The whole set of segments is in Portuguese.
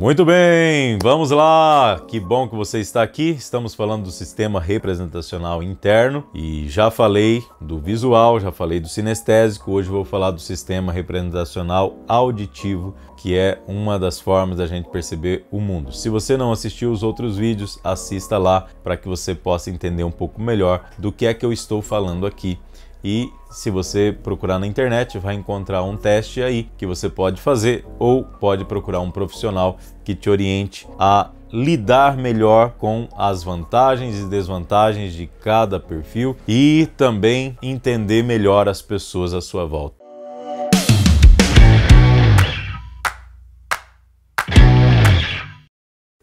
Muito bem, vamos lá! Que bom que você está aqui. Estamos falando do sistema representacional interno e já falei do visual, já falei do sinestésico. Hoje vou falar do sistema representacional auditivo, que é uma das formas da gente perceber o mundo. Se você não assistiu os outros vídeos, assista lá para que você possa entender um pouco melhor do que é que eu estou falando aqui. E se você procurar na internet, vai encontrar um teste aí que você pode fazer ou pode procurar um profissional que te oriente a lidar melhor com as vantagens e desvantagens de cada perfil e também entender melhor as pessoas à sua volta.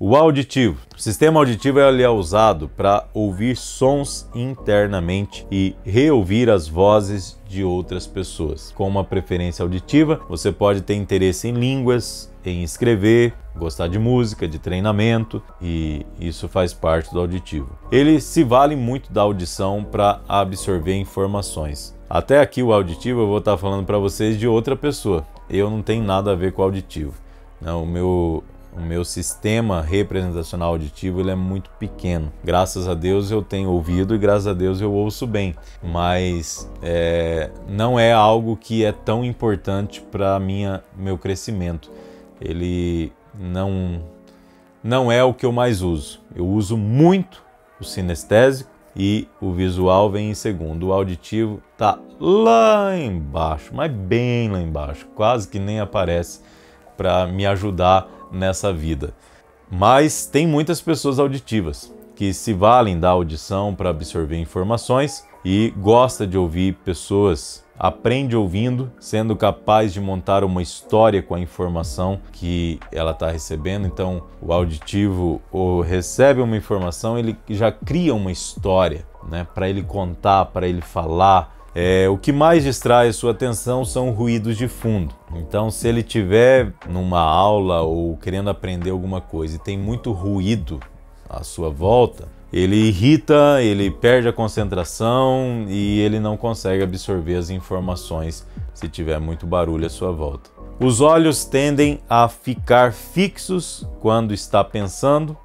O auditivo. O sistema auditivo ele é usado para ouvir sons internamente e reouvir as vozes de outras pessoas. Com uma preferência auditiva, você pode ter interesse em línguas, em escrever, gostar de música, de treinamento, e isso faz parte do auditivo. Ele se vale muito da audição para absorver informações. Até aqui o auditivo eu vou estar falando para vocês de outra pessoa. Eu não tenho nada a ver com o auditivo. Não, o meu sistema representacional auditivo ele é muito pequeno. Graças a Deus eu tenho ouvido e graças a Deus eu ouço bem. Mas não é algo que é tão importante para meu crescimento. Ele não é o que eu mais uso. Eu uso muito o sinestésico e o visual vem em segundo. O auditivo tá lá embaixo, mas bem lá embaixo. Quase que nem aparece para me ajudar nessa vida. Mas tem muitas pessoas auditivas que se valem da audição para absorver informações e gosta de ouvir pessoas, aprende ouvindo, sendo capaz de montar uma história com a informação que ela está recebendo. Então o auditivo recebe uma informação, ele já cria uma história, né, para ele contar, para ele falar. O que mais distrai a sua atenção são ruídos de fundo. Então, se ele estiver numa aula ou querendo aprender alguma coisa e tem muito ruído à sua volta, ele irrita, ele perde a concentração e ele não consegue absorver as informações se tiver muito barulho à sua volta. Os olhos tendem a ficar fixos quando está pensando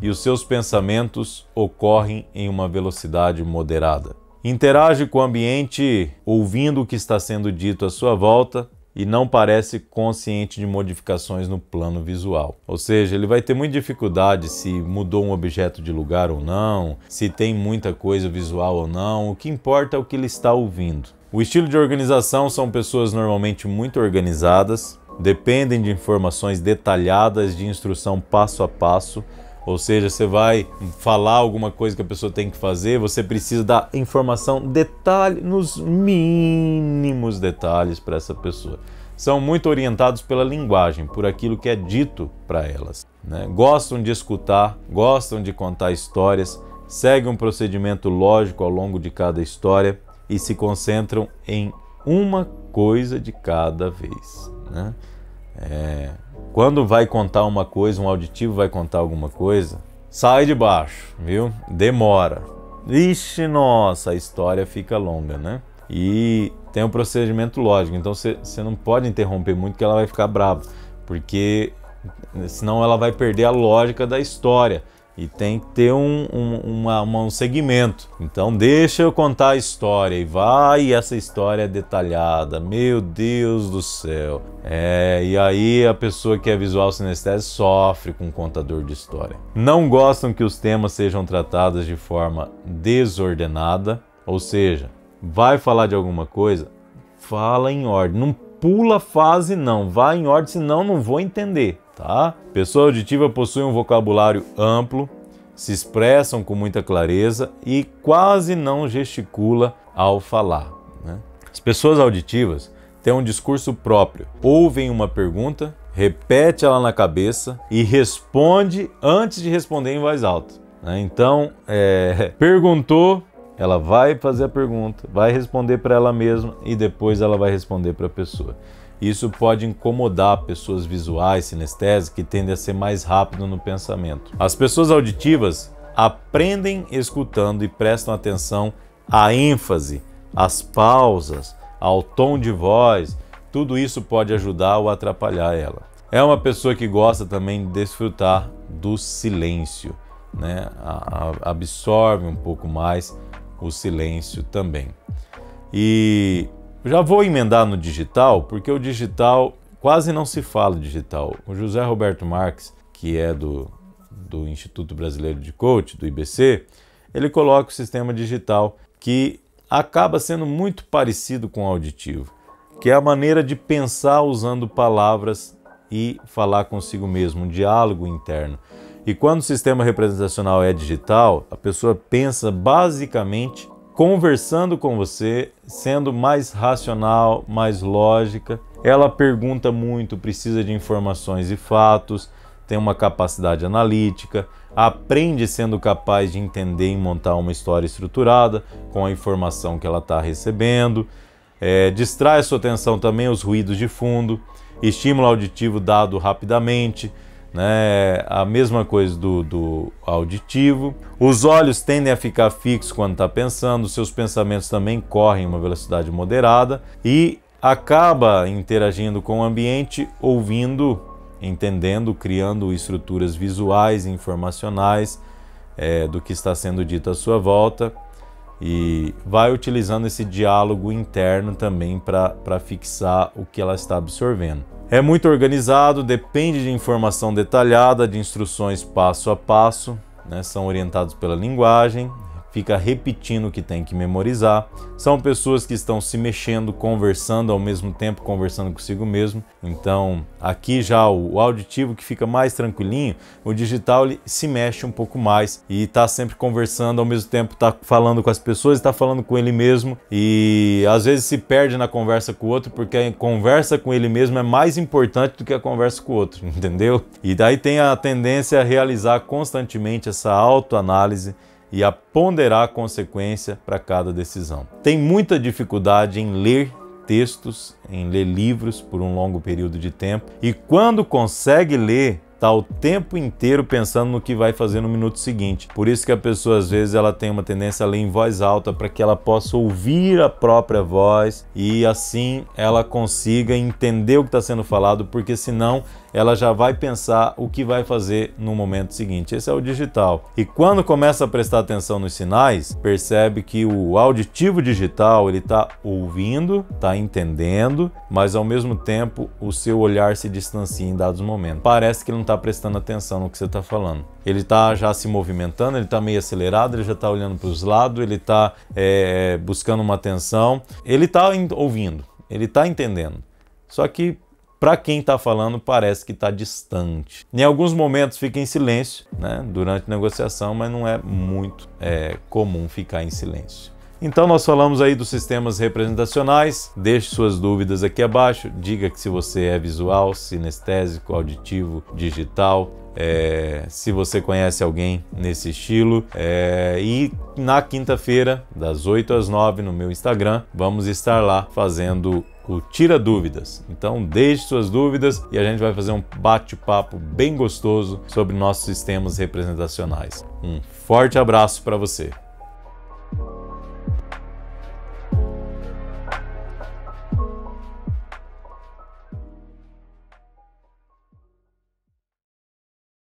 e os seus pensamentos ocorrem em uma velocidade moderada. Interage com o ambiente ouvindo o que está sendo dito à sua volta e não parece consciente de modificações no plano visual. Ou seja, ele vai ter muita dificuldade se mudou um objeto de lugar ou não, se tem muita coisa visual ou não. O que importa é o que ele está ouvindo. O estilo de organização são pessoas normalmente muito organizadas, dependem de informações detalhadas, de instrução passo a passo. Ou seja, você vai falar alguma coisa que a pessoa tem que fazer, você precisa dar informação, detalhe, nos mínimos detalhes para essa pessoa. São muito orientados pela linguagem, por aquilo que é dito para elas, né? Gostam de escutar, gostam de contar histórias, seguem um procedimento lógico ao longo de cada história e se concentram em uma coisa de cada vez, né? Quando vai contar uma coisa, um auditivo vai contar alguma coisa, sai de baixo, viu? Demora. Ixi, nossa, a história fica longa, né? E tem um procedimento lógico, então você não pode interromper muito que ela vai ficar brava, porque senão ela vai perder a lógica da história. E tem que ter um segmento. Então deixa eu contar a história e essa história é detalhada. Meu Deus do céu. E aí a pessoa que é visual sinestésico sofre com o contador de história. Não gostam que os temas sejam tratados de forma desordenada. Ou seja, vai falar de alguma coisa, fala em ordem. Não pula fase não, vai em ordem, senão não vou entender. Tá? Pessoa auditiva possui um vocabulário amplo, se expressam com muita clareza e quase não gesticula ao falar, né? As pessoas auditivas têm um discurso próprio, ouvem uma pergunta, repete ela na cabeça e responde antes de responder em voz alta, né? Então, perguntou, ela vai fazer a pergunta, vai responder para ela mesma e depois ela vai responder para a pessoa. Isso pode incomodar pessoas visuais, sinestésicas, que tendem a ser mais rápido no pensamento. As pessoas auditivas aprendem escutando e prestam atenção à ênfase, às pausas, ao tom de voz. Tudo isso pode ajudar ou atrapalhar ela. É uma pessoa que gosta também de desfrutar do silêncio, né? Absorve um pouco mais o silêncio também. E já vou emendar no digital, porque o digital quase não se fala digital. O José Roberto Marques, que é do Instituto Brasileiro de Coaching, do IBC, ele coloca o sistema digital que acaba sendo muito parecido com o auditivo, que é a maneira de pensar usando palavras e falar consigo mesmo, um diálogo interno. E quando o sistema representacional é digital, a pessoa pensa basicamente conversando com você, sendo mais racional, mais lógica. Ela pergunta muito, precisa de informações e fatos, tem uma capacidade analítica, aprende sendo capaz de entender e montar uma história estruturada com a informação que ela está recebendo, distrai a sua atenção também os ruídos de fundo, estímulo auditivo dado rapidamente, né? A mesma coisa do auditivo. Os olhos tendem a ficar fixos quando está pensando, seus pensamentos também correm em uma velocidade moderada e acaba interagindo com o ambiente, ouvindo, entendendo, criando estruturas visuais e informacionais do que está sendo dito à sua volta e vai utilizando esse diálogo interno também para fixar o que ela está absorvendo. É muito organizado, depende de informação detalhada, de instruções passo a passo, né? São orientados pela linguagem, fica repetindo o que tem que memorizar. São pessoas que estão se mexendo, conversando ao mesmo tempo, conversando consigo mesmo. Então, aqui já o auditivo que fica mais tranquilinho, o digital ele se mexe um pouco mais e está sempre conversando, ao mesmo tempo está falando com as pessoas, está falando com ele mesmo e às vezes se perde na conversa com o outro, porque a conversa com ele mesmo é mais importante do que a conversa com o outro, entendeu? E daí tem a tendência a realizar constantemente essa autoanálise e a ponderar a consequência para cada decisão. Tem muita dificuldade em ler textos, em ler livros por um longo período de tempo e quando consegue ler, está o tempo inteiro pensando no que vai fazer no minuto seguinte. Por isso que a pessoa às vezes ela tem uma tendência a ler em voz alta para que ela possa ouvir a própria voz e assim ela consiga entender o que está sendo falado, porque senão ela já vai pensar o que vai fazer no momento seguinte. Esse é o digital. E quando começa a prestar atenção nos sinais, percebe que o auditivo digital ele está ouvindo, está entendendo, mas ao mesmo tempo o seu olhar se distancia em dados momentos. Parece que ele não está prestando atenção no que você está falando. Ele está já se movimentando, ele está meio acelerado, ele já está olhando para os lados, ele está buscando uma atenção, ele está ouvindo, ele está entendendo. Só que para quem está falando, parece que está distante. Em alguns momentos fica em silêncio, né, durante a negociação, mas não é muito comum ficar em silêncio. Então nós falamos aí dos sistemas representacionais. Deixe suas dúvidas aqui abaixo. Diga que se você é visual, sinestésico, auditivo, digital, se você conhece alguém nesse estilo. E na quinta-feira, das 8 às 9 no meu Instagram, vamos estar lá fazendo o Tira Dúvidas. Então deixe suas dúvidas e a gente vai fazer um bate-papo bem gostoso sobre nossos sistemas representacionais. Um forte abraço para você!